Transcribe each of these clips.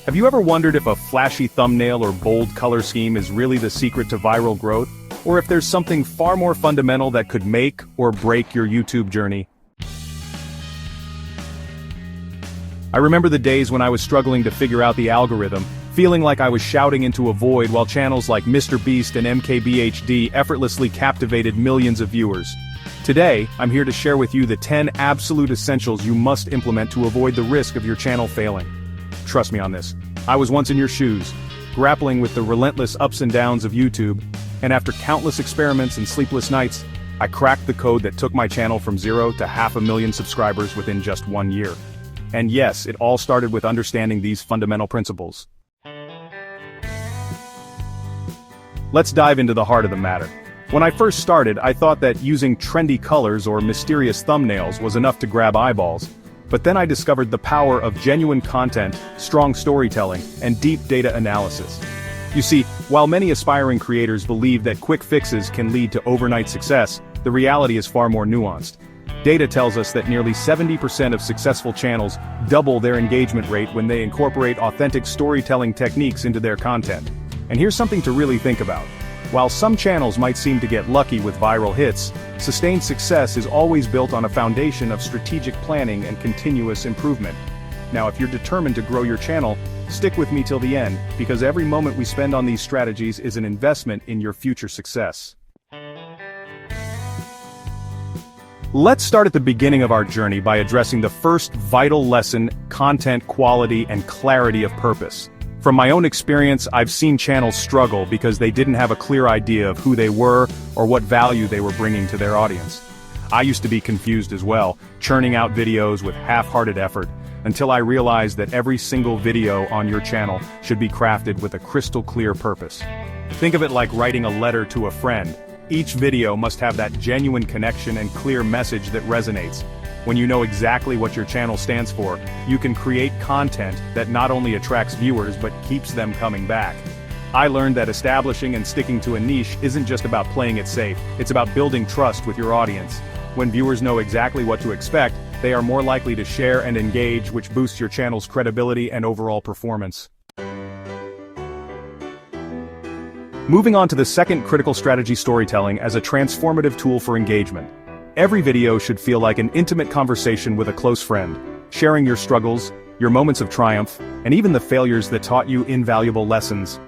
Have you ever wondered if a flashy thumbnail or bold color scheme is really the secret to viral growth, or if there's something far more fundamental that could make or break your YouTube journey? I remember the days when I was struggling to figure out the algorithm, feeling like I was shouting into a void while channels like Mr. Beast and MKBHD effortlessly captivated millions of viewers. Today, I'm here to share with you the 10 absolute essentials you must implement to avoid the risk of your channel failing. Trust me on this. I was once in your shoes, grappling with the relentless ups and downs of YouTube, and after countless experiments and sleepless nights, I cracked the code that took my channel from 0 to 500,000 subscribers within just 1 year. And yes, it all started with understanding these fundamental principles. Let's dive into the heart of the matter. When I first started, I thought that using trendy colors or mysterious thumbnails was enough to grab eyeballs. But then I discovered the power of genuine content, strong storytelling, and deep data analysis. You see, while many aspiring creators believe that quick fixes can lead to overnight success, the reality is far more nuanced. Data tells us that nearly 70% of successful channels double their engagement rate when they incorporate authentic storytelling techniques into their content. And here's something to really think about. While some channels might seem to get lucky with viral hits, sustained success is always built on a foundation of strategic planning and continuous improvement. Now, if you're determined to grow your channel, stick with me till the end, because every moment we spend on these strategies is an investment in your future success. Let's start at the beginning of our journey by addressing the first vital lesson: content quality and clarity of purpose. From my own experience, I've seen channels struggle because they didn't have a clear idea of who they were or what value they were bringing to their audience. I used to be confused as well, churning out videos with half-hearted effort, until I realized that every single video on your channel should be crafted with a crystal clear purpose. Think of it like writing a letter to a friend. Each video must have that genuine connection and clear message that resonates. When you know exactly what your channel stands for, you can create content that not only attracts viewers but keeps them coming back. I learned that establishing and sticking to a niche isn't just about playing it safe, it's about building trust with your audience. When viewers know exactly what to expect, they are more likely to share and engage, which boosts your channel's credibility and overall performance. Moving on to the second critical strategy: storytelling as a transformative tool for engagement. Every video should feel like an intimate conversation with a close friend, sharing your struggles, your moments of triumph, and even the failures that taught you invaluable lessons.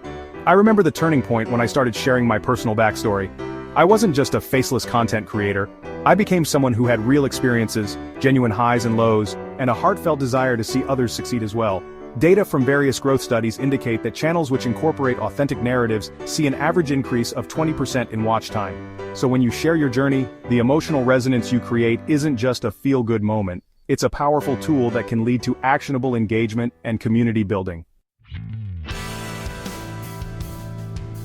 I remember the turning point when I started sharing my personal backstory. I wasn't just a faceless content creator. I became someone who had real experiences, genuine highs and lows, and a heartfelt desire to see others succeed as well. Data from various growth studies indicate that channels which incorporate authentic narratives see an average increase of 20% in watch time. So when you share your journey, the emotional resonance you create isn't just a feel-good moment. It's a powerful tool that can lead to actionable engagement and community building.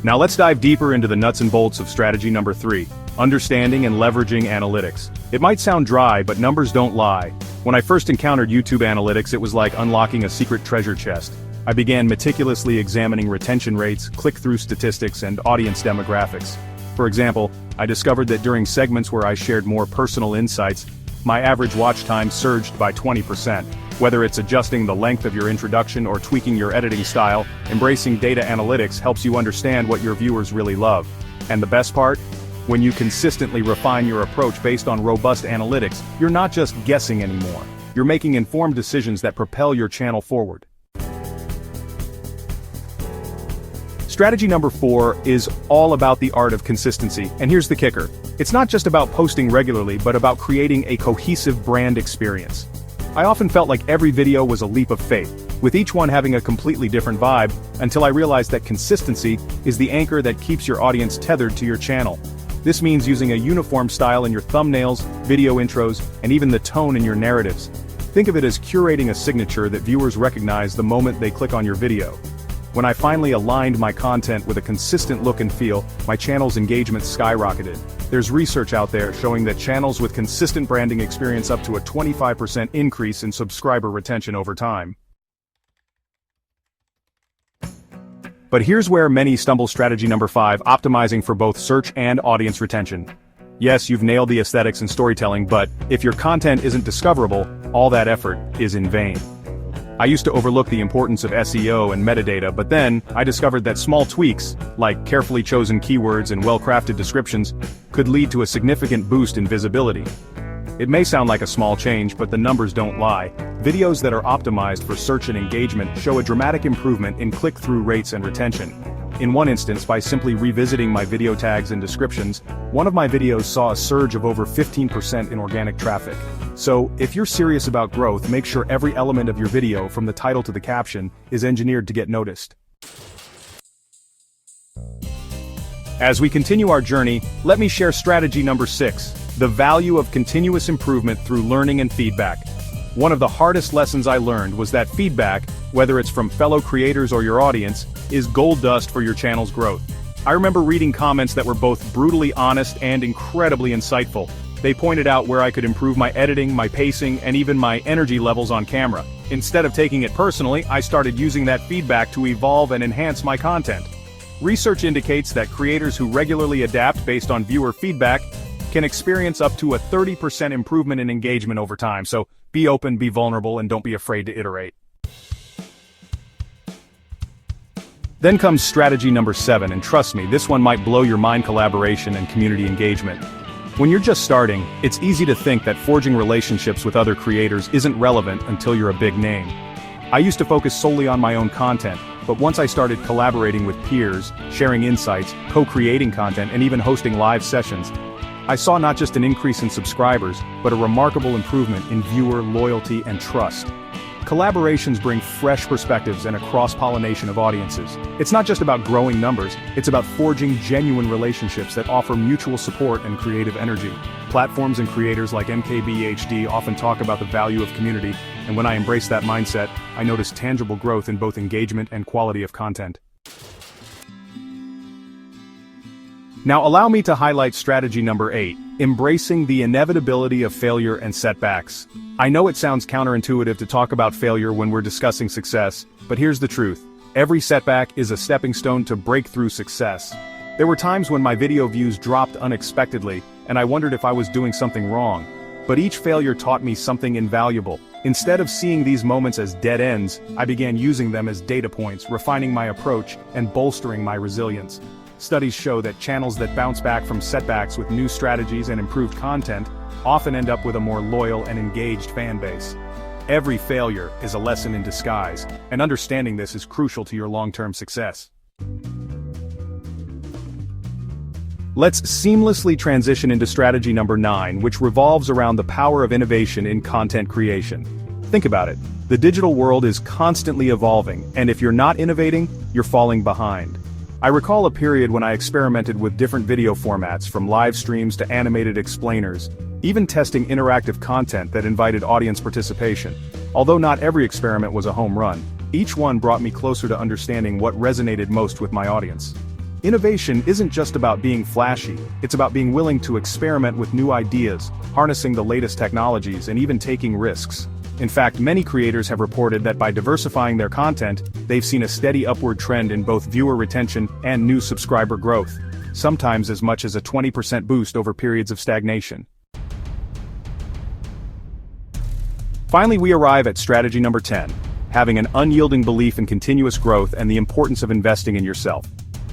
Now let's dive deeper into the nuts and bolts of strategy number 3, understanding and leveraging analytics. It might sound dry, but numbers don't lie. When I first encountered YouTube analytics, it was like unlocking a secret treasure chest. I began meticulously examining retention rates, click-through statistics, and audience demographics. For example, I discovered that during segments where I shared more personal insights, my average watch time surged by 20%. Whether it's adjusting the length of your introduction or tweaking your editing style, embracing data analytics helps you understand what your viewers really love. And the best part? When you consistently refine your approach based on robust analytics, you're not just guessing anymore. You're making informed decisions that propel your channel forward. Strategy number 4 is all about the art of consistency, and here's the kicker. It's not just about posting regularly, but about creating a cohesive brand experience. I often felt like every video was a leap of faith, with each one having a completely different vibe, until I realized that consistency is the anchor that keeps your audience tethered to your channel. This means using a uniform style in your thumbnails, video intros, and even the tone in your narratives. Think of it as curating a signature that viewers recognize the moment they click on your video. When I finally aligned my content with a consistent look and feel, my channel's engagement skyrocketed. There's research out there showing that channels with consistent branding experience up to a 25% increase in subscriber retention over time. But here's where many stumble: strategy number 5, optimizing for both search and audience retention. Yes, you've nailed the aesthetics and storytelling, but if your content isn't discoverable, all that effort is in vain. I used to overlook the importance of SEO and metadata, but then, I discovered that small tweaks, like carefully chosen keywords and well-crafted descriptions, could lead to a significant boost in visibility. It may sound like a small change, but the numbers don't lie. Videos that are optimized for search and engagement show a dramatic improvement in click-through rates and retention. In one instance, by simply revisiting my video tags and descriptions, one of my videos saw a surge of over 15% in organic traffic. So, if you're serious about growth, make sure every element of your video, from the title to the caption, is engineered to get noticed. As we continue our journey, let me share strategy number 6. The value of continuous improvement through learning and feedback. One of the hardest lessons I learned was that feedback, whether it's from fellow creators or your audience, is gold dust for your channel's growth. I remember reading comments that were both brutally honest and incredibly insightful. They pointed out where I could improve my editing, my pacing, and even my energy levels on camera. Instead of taking it personally, I started using that feedback to evolve and enhance my content. Research indicates that creators who regularly adapt based on viewer feedback can experience up to a 30% improvement in engagement over time, so be open, be vulnerable, and don't be afraid to iterate. Then comes strategy number 7, and trust me, this one might blow your mind: collaboration and community engagement. When you're just starting, it's easy to think that forging relationships with other creators isn't relevant until you're a big name. I used to focus solely on my own content, but once I started collaborating with peers, sharing insights, co-creating content, and even hosting live sessions, I saw not just an increase in subscribers, but a remarkable improvement in viewer loyalty and trust. Collaborations bring fresh perspectives and a cross-pollination of audiences. It's not just about growing numbers, it's about forging genuine relationships that offer mutual support and creative energy. Platforms and creators like MKBHD often talk about the value of community, and when I embrace that mindset, I notice tangible growth in both engagement and quality of content. Now allow me to highlight strategy number 8, embracing the inevitability of failure and setbacks. I know it sounds counterintuitive to talk about failure when we're discussing success, but here's the truth. Every setback is a stepping stone to breakthrough success. There were times when my video views dropped unexpectedly, and I wondered if I was doing something wrong. But each failure taught me something invaluable. Instead of seeing these moments as dead ends, I began using them as data points, refining my approach, and bolstering my resilience. Studies show that channels that bounce back from setbacks with new strategies and improved content often end up with a more loyal and engaged fan base. Every failure is a lesson in disguise, and understanding this is crucial to your long-term success. Let's seamlessly transition into strategy number 9, which revolves around the power of innovation in content creation. Think about it. The digital world is constantly evolving, and if you're not innovating, you're falling behind. I recall a period when I experimented with different video formats, from live streams to animated explainers, even testing interactive content that invited audience participation. Although not every experiment was a home run, each one brought me closer to understanding what resonated most with my audience. Innovation isn't just about being flashy, it's about being willing to experiment with new ideas, harnessing the latest technologies, and even taking risks. In fact, many creators have reported that by diversifying their content, they've seen a steady upward trend in both viewer retention and new subscriber growth, sometimes as much as a 20% boost over periods of stagnation. Finally, we arrive at strategy number 10, having an unyielding belief in continuous growth and the importance of investing in yourself.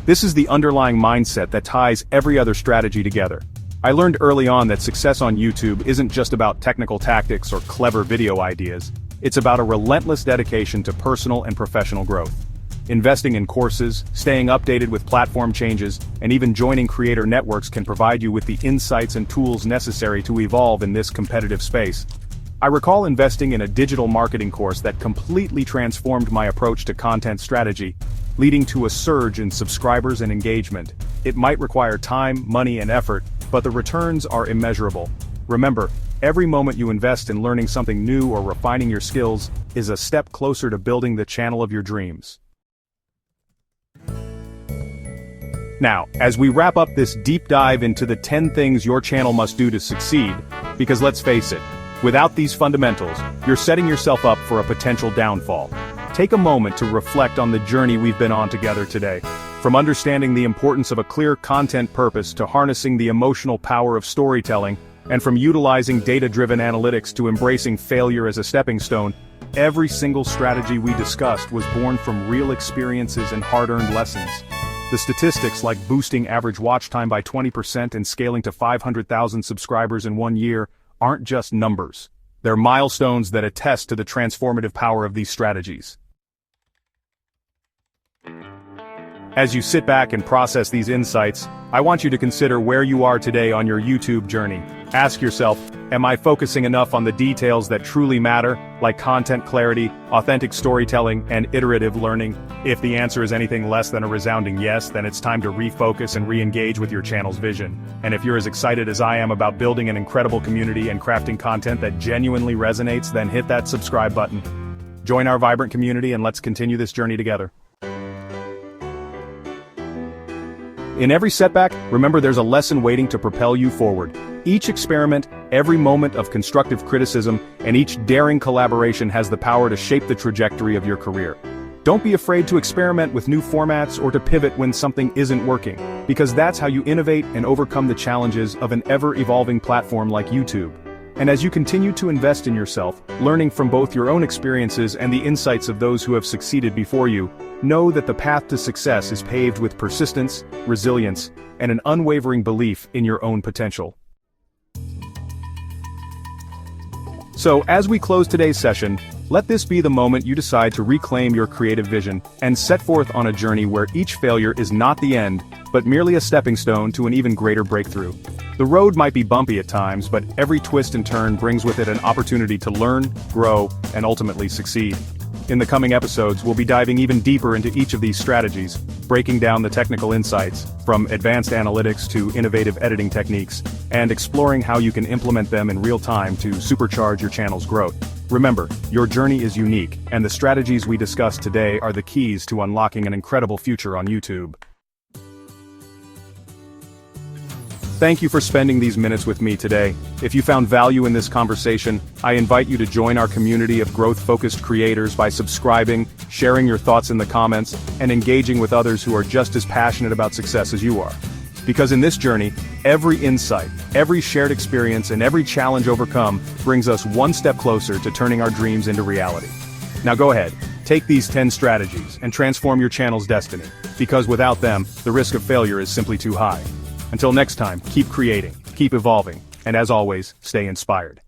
This is the underlying mindset that ties every other strategy together. I learned early on that success on YouTube isn't just about technical tactics or clever video ideas, it's about a relentless dedication to personal and professional growth. Investing in courses, staying updated with platform changes, and even joining creator networks can provide you with the insights and tools necessary to evolve in this competitive space. I recall investing in a digital marketing course that completely transformed my approach to content strategy, leading to a surge in subscribers and engagement. It might require time, money, and effort, but the returns are immeasurable. Remember, every moment you invest in learning something new or refining your skills is a step closer to building the channel of your dreams. Now, as we wrap up this deep dive into the 10 things your channel must do to succeed, because let's face it, without these fundamentals, you're setting yourself up for a potential downfall. Take a moment to reflect on the journey we've been on together today. From understanding the importance of a clear content purpose to harnessing the emotional power of storytelling, and from utilizing data-driven analytics to embracing failure as a stepping stone, every single strategy we discussed was born from real experiences and hard-earned lessons. The statistics like boosting average watch time by 20% and scaling to 500,000 subscribers in 1 year aren't just numbers. They're milestones that attest to the transformative power of these strategies. As you sit back and process these insights, I want you to consider where you are today on your YouTube journey. Ask yourself, am I focusing enough on the details that truly matter, like content clarity, authentic storytelling, and iterative learning? If the answer is anything less than a resounding yes, then it's time to refocus and re-engage with your channel's vision. And if you're as excited as I am about building an incredible community and crafting content that genuinely resonates, then hit that subscribe button. Join our vibrant community and let's continue this journey together. In every setback, remember there's a lesson waiting to propel you forward. Each experiment, every moment of constructive criticism, and each daring collaboration has the power to shape the trajectory of your career. Don't be afraid to experiment with new formats or to pivot when something isn't working, because that's how you innovate and overcome the challenges of an ever-evolving platform like YouTube. And as you continue to invest in yourself, learning from both your own experiences and the insights of those who have succeeded before you, know that the path to success is paved with persistence, resilience, and an unwavering belief in your own potential. So, as we close today's session, let this be the moment you decide to reclaim your creative vision and set forth on a journey where each failure is not the end, but merely a stepping stone to an even greater breakthrough. The road might be bumpy at times, but every twist and turn brings with it an opportunity to learn, grow, and ultimately succeed. In the coming episodes, we'll be diving even deeper into each of these strategies, breaking down the technical insights, from advanced analytics to innovative editing techniques, and exploring how you can implement them in real time to supercharge your channel's growth. Remember, your journey is unique, and the strategies we discussed today are the keys to unlocking an incredible future on YouTube. Thank you for spending these minutes with me today. If you found value in this conversation, I invite you to join our community of growth-focused creators by subscribing, sharing your thoughts in the comments, and engaging with others who are just as passionate about success as you are. Because in this journey, every insight, every shared experience, and every challenge overcome brings us one step closer to turning our dreams into reality. Now go ahead, take these 10 strategies and transform your channel's destiny, because without them, the risk of failure is simply too high. Until next time, keep creating, keep evolving, and as always, stay inspired.